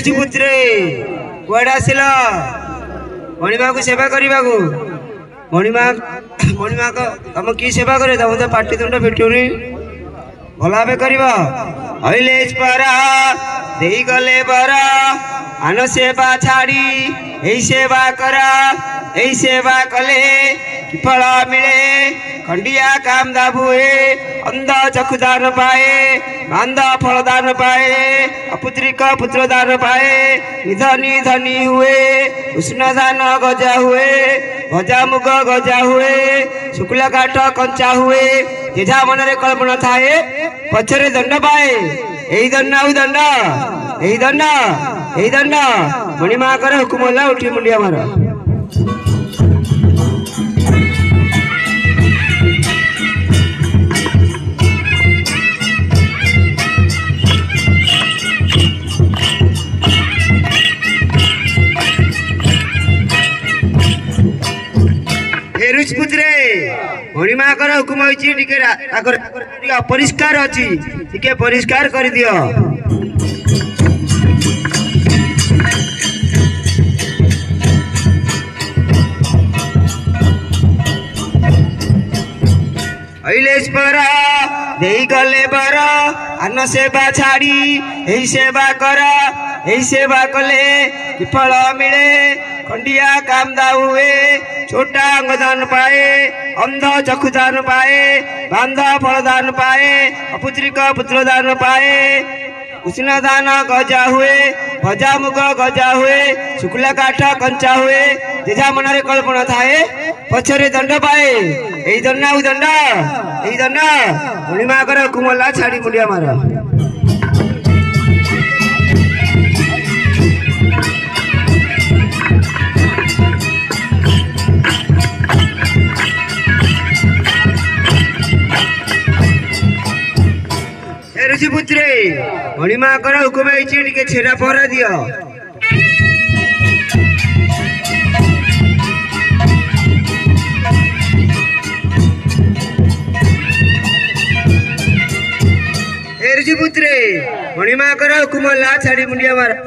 ऋषि पुत्रे कुआडे आसिल मणिमा को सेवा करने को मणिमा मणिमा तुम कि सेवा करे तुम तो पाटितुंड फिटुनी भल भाव कर हईले परा दे गले बरा आन सेवा छाड़ी यही सेवा करा यही सेवा कले कि फल मिले खंडिया काम दाबुए अंध चक्षुदान पाए बांध फलदान पाए अपुत्रिक पुत्र दान पाए निधनी धनी हुए उष्ण धान गजा हुए भजा मुग गजा हुए शुक्ला काठ कंचा हुए जेझा मन रे कल्पना थाए पछरे दंड पाए यही दंड आउ दंड यही दंड यही दंड मणिमा कर हुकुम होला उठी मुंडिया मार पुत्रे मणिमा कर हुकुम अपरिष्कार अच्छी टिके परिष्कार कर दियो परा दे गले बर अन्न सेवा छाड़ी यही सेवा कर यही सेवा कले कि फल मिले खंडिया कामदा हुए छोटा अंगदान पाए अंध चक्षुदान पाए बांध फलदान पाए अपुत्रिक पुत्र दान पाए उष्ण दान गजा हुए भजा मुग गजा हुए शुक्ला काठ कंचा हुए जेझा मन रे कल्पना थाए पछरे दंड पाए यही दंड आउ दंड यही दंड मणिमा कर कुमला छाड़ी मुंडिया मार ऋषि पुत्रे मणिमा कर हुकुम टिके छेड़ा पहरा दियो ऋषि पुत्रे मणिमा कर हुकुम ला छाड़ी मुंडिया मार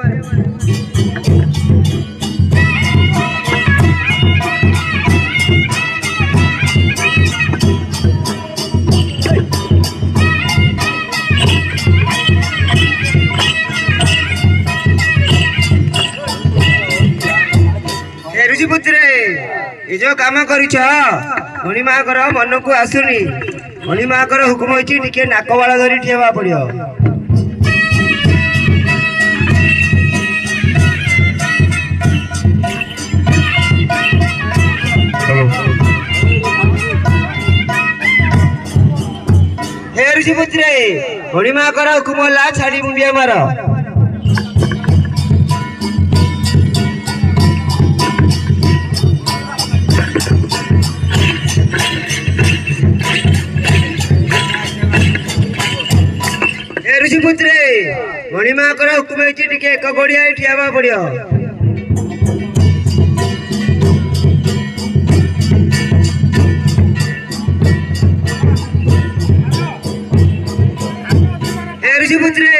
ऋषि पुत्रे ये जो काम कर मणिमा कर मन को आसुनी मणिमा कर हुकुम टिके नाकबाला धरी ठेवा पड़ो हे ऋषि पुत्रे मणिमा कर हुकुम ला छाड़ी मुंडिया मार ऋषि पुत्रे मणिमा कर हुकुम टिके एक गड़िया ठियाबा पड़ो ऋषि पुत्रे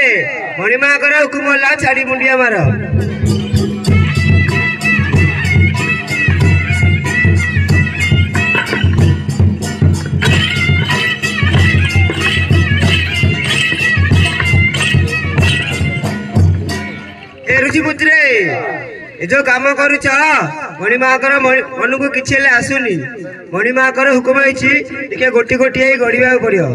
मणिमा कर हुकुम ला छाड़ी मुंडिया मार ऋषि पुत्रे ये जो काम कर मणिमा कर मन को किसी आसुनी मणिमा कर हुकुम टिके गोटी गोटी गढ़ा पड़ो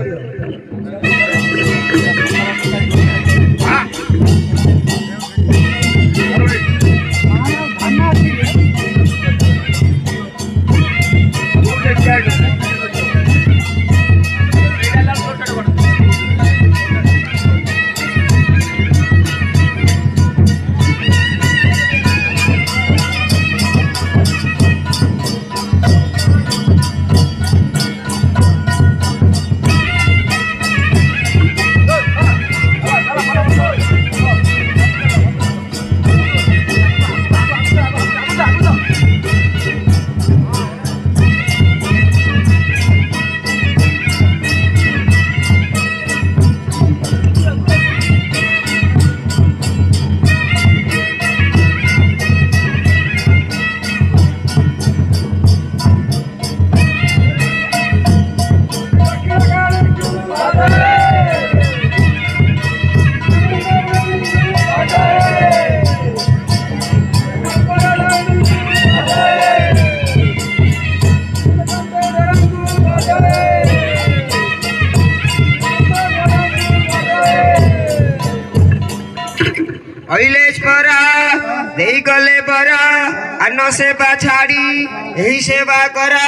अन्न सेवा छाड़ी यही सेवा करा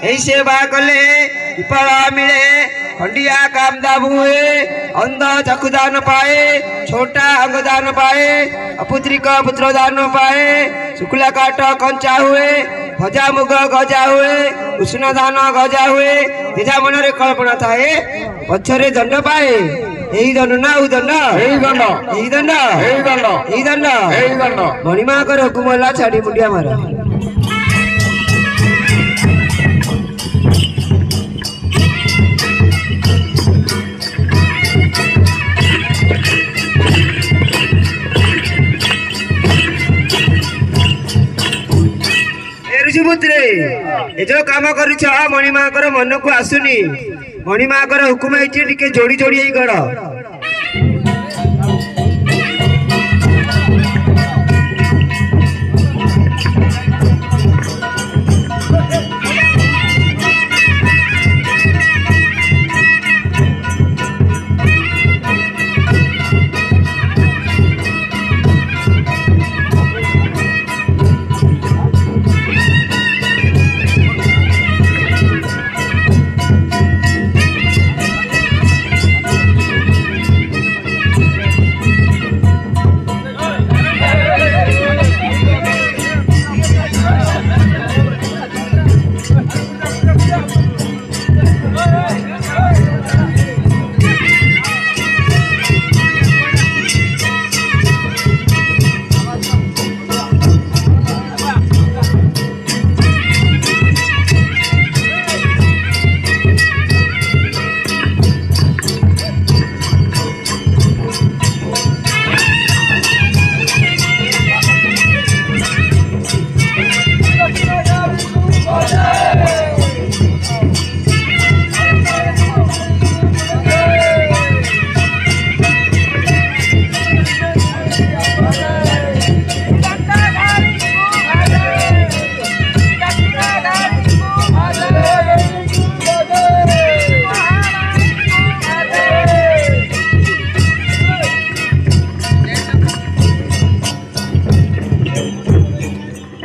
यही सेवा कले फल मिले खंडिया काम दाम हुए अंध चक्षुदान पाए छोटा अंगदान पाए अपुत्रिक पुत्र दान पाए शुक्ला काट कंचा हुए भजा मुग गजा हुए उष्ण दान गजा हुए निजा मन कल्पना थाए पछरे दंड पाए यही दंड ना दंड यही दंड मणिमा कर हुकुमला छाड़ी मुंडिया मार ऋषिपुत्रे ए जो काम कर मणिमा मन को आसुनी मणिमा हुकुम टिके जोड़ी जोड़ी गड़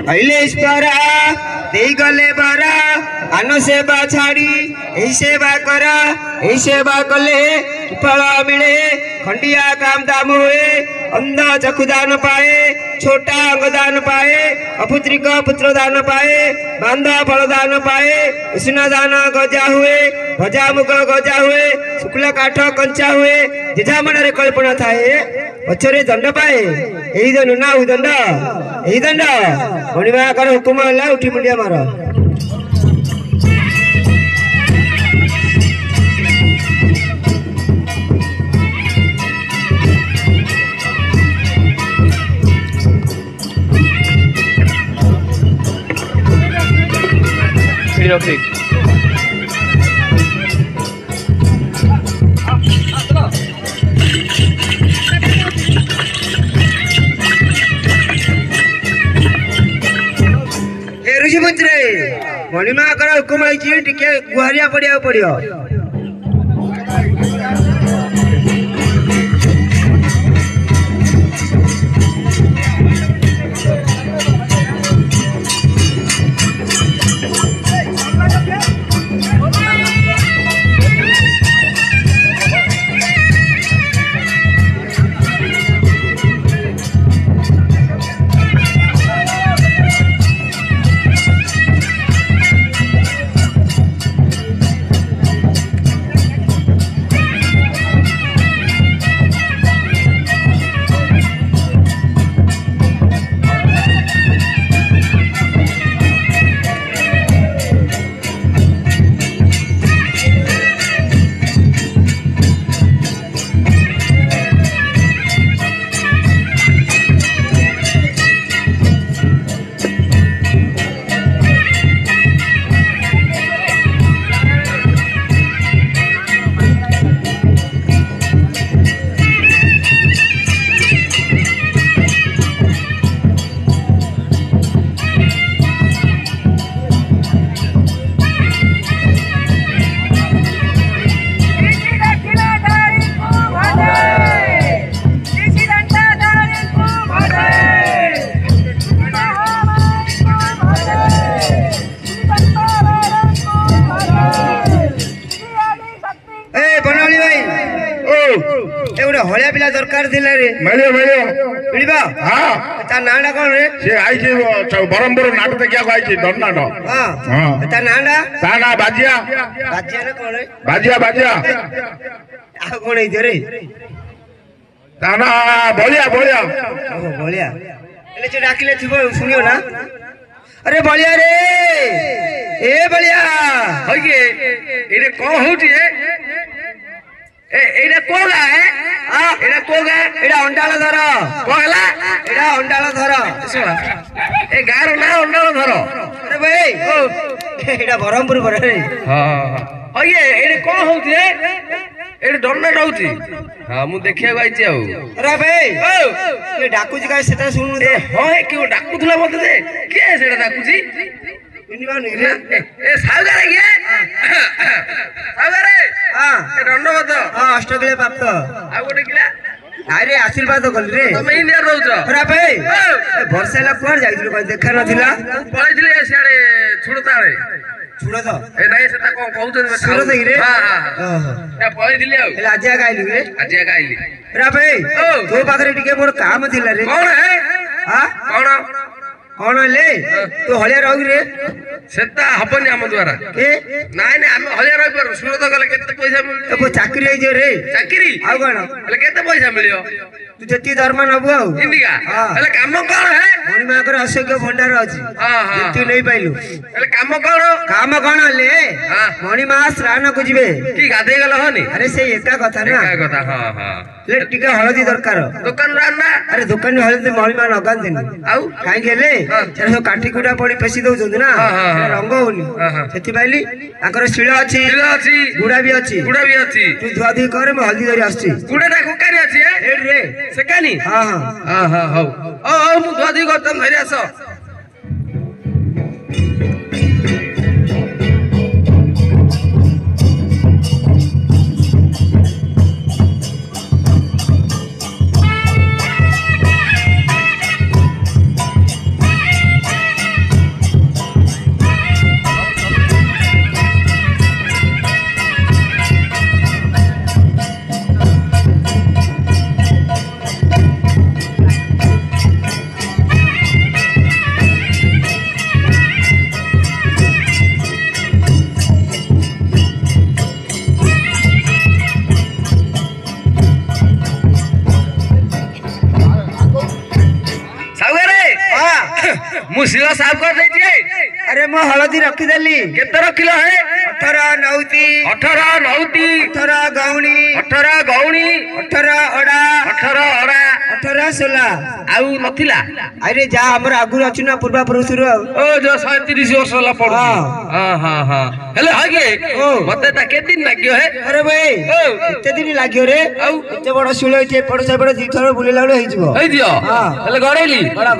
अहिलेश्वरा दे गले बरा अन्न सेवा छाड़ी यही सेवा करा यही सेवा कले फल मिले खंडिया काम दाम हुए अंध चक्षुदान पाए छोटा अंगदान पाए अपुत्रिक पुत्र दान पाए बांध फल दान पाए उष्ण दान गजा हुए भजा मुग गजा हुए शुक्ला काठ कंचा हुए जेजा मन कल्पना थाए पछरे दंड पाए यही दंड ना दंड यही दंड मणिमा हुकुम है उठी मुंडिया मार ऋषिपुत्रे मणिमा हुकुम है टिके गुहारिया पड़िया पड़ियो हलिया पिला दरकार थिला रे मिलियो मिलियो मिलबा हां ता नाडा कोन रे से आई जे बरमपुर नाटक देखिया आई जे दरनाट हां हां ता ना बाजिया बाजिया ना कोन रे बाजिया आ कोन हे रे ता ना बोलिया बोलिया ओ बोलिया एले जे डाकिले थिबो सुनियो ना अरे बलिया रे ए बलिया होइए एरे को होटी एटा कोगा है एटा कोगा एटा अंडाला धर कोगला एटा अंडाला धर सुना ए गारो ना अंडाला धर अरे भाई ओ एटा बरमपुर पर रे हां होइए एरे को होती एरे डरना रहउती हां मु देखिया आइची आउ अरे भाई ओ ये डाकुजी का सेटा सुनु ए हो ए क्यों डाकुथला मते दे के सेटा डाकुजी इनिबा नि रे ए सागरे के सागरे हां ए दंडवत हां अष्टकले प्राप्त आ गोटे किला अरे आशीर्वाद कल रे तमे इंडिया रहउछ अरे भाई ए वर्षाला कोर जाइथिलो कोइ देखा नथिला पळैथिले सियाडे छुडताळे छुड़ तो ए नाही सेटा कोन कहउछ छुड़ तो रे हां हां ओहो ए पळैथिले आउ एला आजिया गाइलु रे आजिया गाइली अरे भाई तो पाखरे टिके मोर काम थिला रे कोन है हां कौन ले तू हलिया रही रे सेता हबनी हम द्वारा ए नाइ नाइ हम हलिया रही पर सुरत गले केते पैसा मिलियो तो चाकरी है जे रे चाकरी आ कोन हले केते पैसा मिलियो तू जति दरमा नबु आ इंडिया हले काम कोन है मणि माकर असंख्य भंडार अछि हां हां तू नहीं पाइलु हले काम कोन ले मणि मा स्नान को जिवे की गाधे गल हनी अरे से एका कथा ना एका कथा हां हां ले टिके हळदी दरकार दुकान राना अरे दुकान हळदी मणि मा लगान देनी आउ काई गेले चलो सब काठी कुटा पड़ी पेसी दउ जंद ना रंग होनी सेति पाइली आकर शिळ अछि गुडा भी अछि तू धुआ धुई कर मैं हल्दी धरी आछी गुडाटा कोकारी अछि ए रे सेकानी हां हां हां हां ओ मु धुआ धुई करतम धरि आसो मुसिला साफ कर दे जे अरे मैं हळदी रखी देली केते रखिलो है 18 नौती 18 गौणी 18 अडा 18 सोला आउ नथिला अरे जा हमर आगुर अछि ना पूर्वा पुरुष रो ओ जो 37 वर्ष ला पड़ो हां हां हां हेले हागे मते ता के दिन लागियो है अरे भाई किते दिन लागियो रे आउ एते बड़ सुले छे पड़ से बड़ दी थर बुलेला हो हिजबो हे दियो हेले गड़ेली गड़ा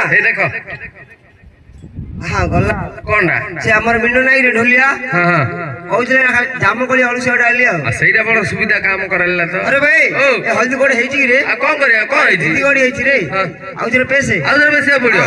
हे देखो हां गला कोनडा से हमर मिलु नाही रे ढोलिया हां हां कहउले जाम कोली अळुसी डाली आ सेइडा बड़ सुविधा काम करला तो अरे भाई ए हल्दी कोड हेची कि रे आ कोन करिया कोन हेची हल्दी कोड हेची रे आउ जरे पैसे पड़ियो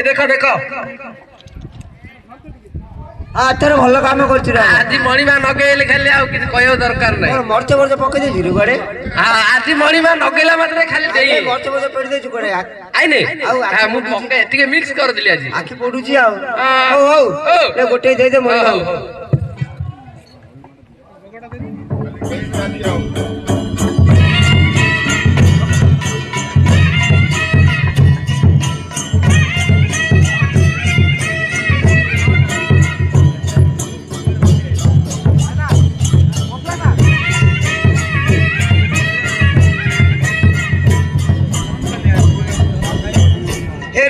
देखो देखो ଆଥର ଭଲ କାମ କରୁଛୁ ରେ ଆଜି ମଣିମା ନଗେଇଲେ ଖାଲି ଆଉ କିଛି କହିବା ଦରକାର ନାହିଁ ମର୍ଚ ମର୍ଚ ପକେଇ ଦେଇଛୁ ରେ କୁଆଡେ ଆଜି ମଣିମା ନଗେଇଲା ମାତ୍ରେ ଖାଲି ଦେଇ ମର୍ଚ ମର୍ଚ ପେଟି ଦେଇଛୁ କୁଆଡେ ଆଇନେ ଆଉ ମୁଁ ପକେଇ ଟିକେ ମିକ୍ସ କରିଦେଲି ଆଜି ଆଖି ପଡୁଛି ଆଉ ହଉ ହଉ ଗୋଟେ ଦେଇଦେ ମଣିମା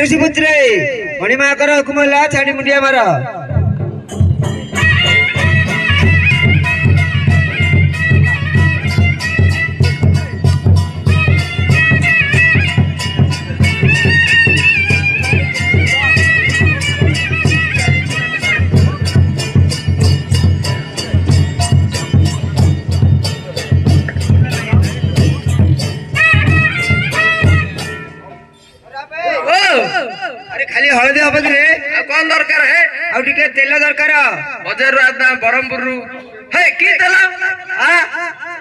ऋषिपुत्रे मणिमा कर हुकुम ला छाड़ी मुंडिया मार अरे खाली हलदी हम कि कौन दरकार है तेल दरकार बजार बरहमपुर की तेल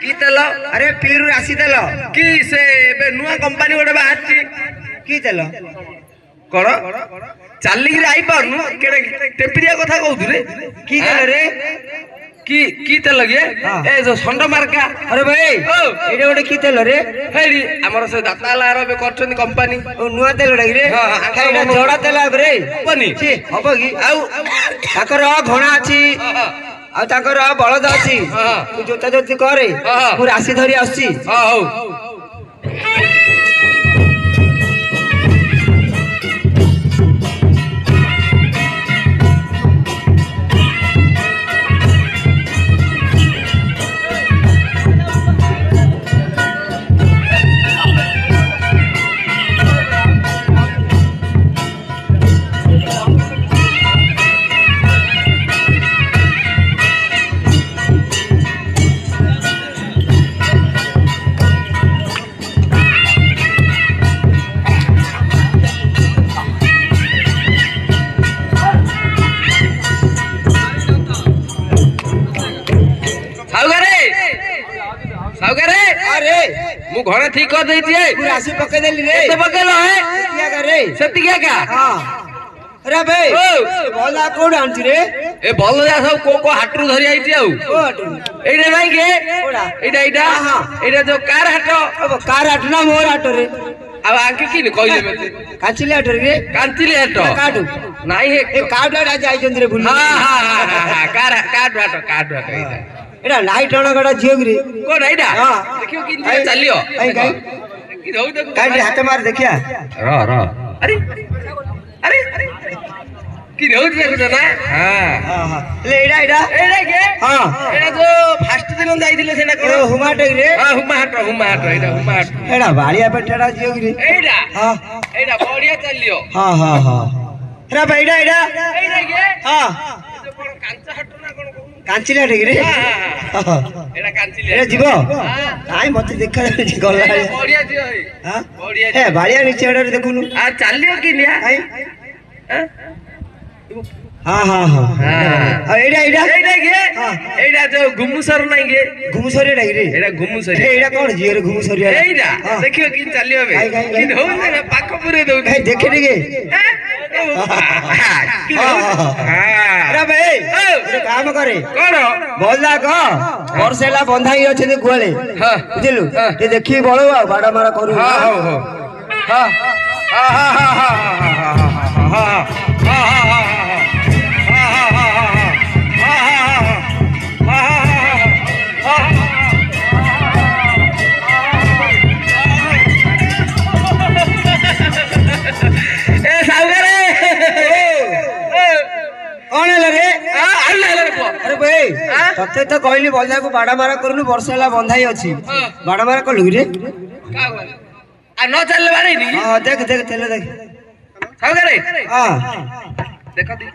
की तेल अरे पीरु राशि तेल कि से नुआ कंपानी गोटे बाहर की तेल कौन चलिक आई पारनु टेम्पिरिया कथा कहूरे की तेल रे की तेल गे ए जो संड मार्का अरे भाई एडे गोटे की तेल रे हेडी हमर से दातालार बे करछन कंपनी ओ नुआ तेल रे एडा जोड़ा तेल रे बनी छी हबो की आउ ताकर घोणा अछि आ ताकर बळद अछि तू जोता जोती करे मु राशि धरि आछि हां हो मु घरे ठीक कर देई छिए राशि पके देली रे केते पकेलो है किया करे सेतिया का हां अरे भाई बोला कोड आंती रे ए बोल जा सब को हाटरू धरि आइती आउ ओ हाटू एडे नाही के कोडा एडा एडा जो कार हाट अब कार हाट ना मोर हाट रे अब आके की न कहले मते काचिले हाट रे कांतिले हाट काडू नाही हे ए काडू हाट जाई चंद्र भूली हां कार काडू हाट एडा एडा लाइट अण गडा जियोगरी कोन एडा हां देखियो किन चलियो आई काई की होउ देखो काई हाथ मार देखिया र अरे अरे की होउ देखो ना हां हां ले एडा के हां एडा जो फास्ट दिन जाईथिले सेना ओ हुमाट रे हां हुमाट एडा हुमाट एडा बाड़िया पेटड़ा जियोगरी एडा हां एडा बढ़िया चलियो हां हां हां रे भाई एडा के हां जो कोन कांचा हट ना कोन कांचिला रे हां एडा कांचिले एडा जीवो आइ मते देखा गला बढ़िया जियो हां बढ़िया ए बाड़िया नीचे एडा देखुनु आ चलियो कि निया आई हां हां हां हां आ एडा के एडा जो घुमुसर नहीं के घुमुसरी एडा रे एडा घुमुसरी एडा कोन जियो रे घुमुसरी एडा देखियो कि चलियो बे कि हो ना पाख पुरे दउ ए देखे रे अरे भाई एक काम करे कोन बोलला क वर्षेला बंधाई अछि गुआले हां बुझलु ते देखि बळो आ बाडा मारा करू हां हो हां हां हां हां हां हां अरे भाई तते तो कहली बंधा को बाड़ा मारा करूनु वर्ष होला बंधाई अछि बाड़ा मारा कलु रे आ न चलले बारे नी हां देख देख तेल देख सागरे हां देखो दी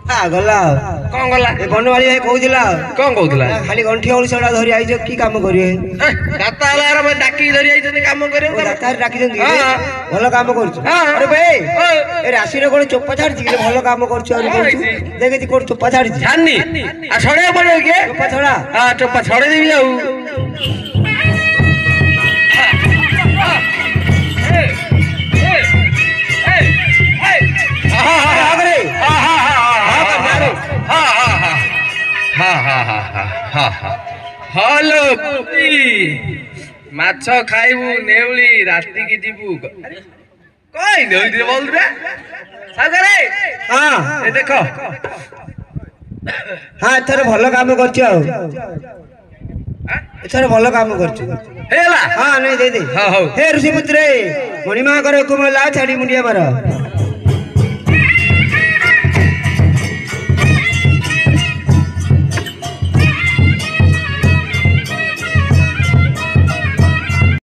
ଗଲା କଣ ଗଲା ଏ ବନମାଳି ଭାଇ କହୁଥିଲା କଣ କହୁଥିଲା ଖାଲି ଗଣ୍ଠି ଅଳିଶଟା ଧରି ଆଇଛ କି କାମ କରିବେ ଦାତା ହେଲା ମତେ ଡାକିକି ଧରି ଯାଇଛନ୍ତି କାମ କରିବାକୁ ଦାତାରେ ଡାକିଛନ୍ତି ହଁ। ଭଲ କାମ କରୁଛୁ ହଁ। ଆରେ ଭାଇ ହଁ। ଏ ରାଶିରେ କଣ ଚୋପା ଛାଡିଛି କି ଭଲ କାମ କରୁଛୁ ଆହୁରି କଣ କରୁଛୁ ହେଇଛି? ଦେଖିଛି କୋଉଠି ଚୋପା ଛାଡିଛି ଜାଣିନି ଆଉ ଛଡେଇବାକୁ ପଡିବ କିଏ ଚୋପା ଛଡା ଚୋପା ଛଡେଇ ଦେବି ଆଉ ହଲୋ ମାଛ ଖାଇବୁ ନେଉଳି ରାତିକି ଯିବୁ କଇ ନେଉଳି ବୋଲରେ ସାଗରେ ହଁ ଏ ଦେଖ ହଁ ଏଥର ଭଲ କାମ କରୁଛୁ ଆଉ ଏଥର ଭଲ କାମ କରୁଛୁ ହେଇଗଲା ହଁ ନାଇଁ ଦେଇଦେ ହଁ ହଉ ହେ ଋଷିପୁତ୍ରେ ମଣିମାଙ୍କର କୁମଲା ଛାଡି ମୁଣ୍ଡିଆ ମାର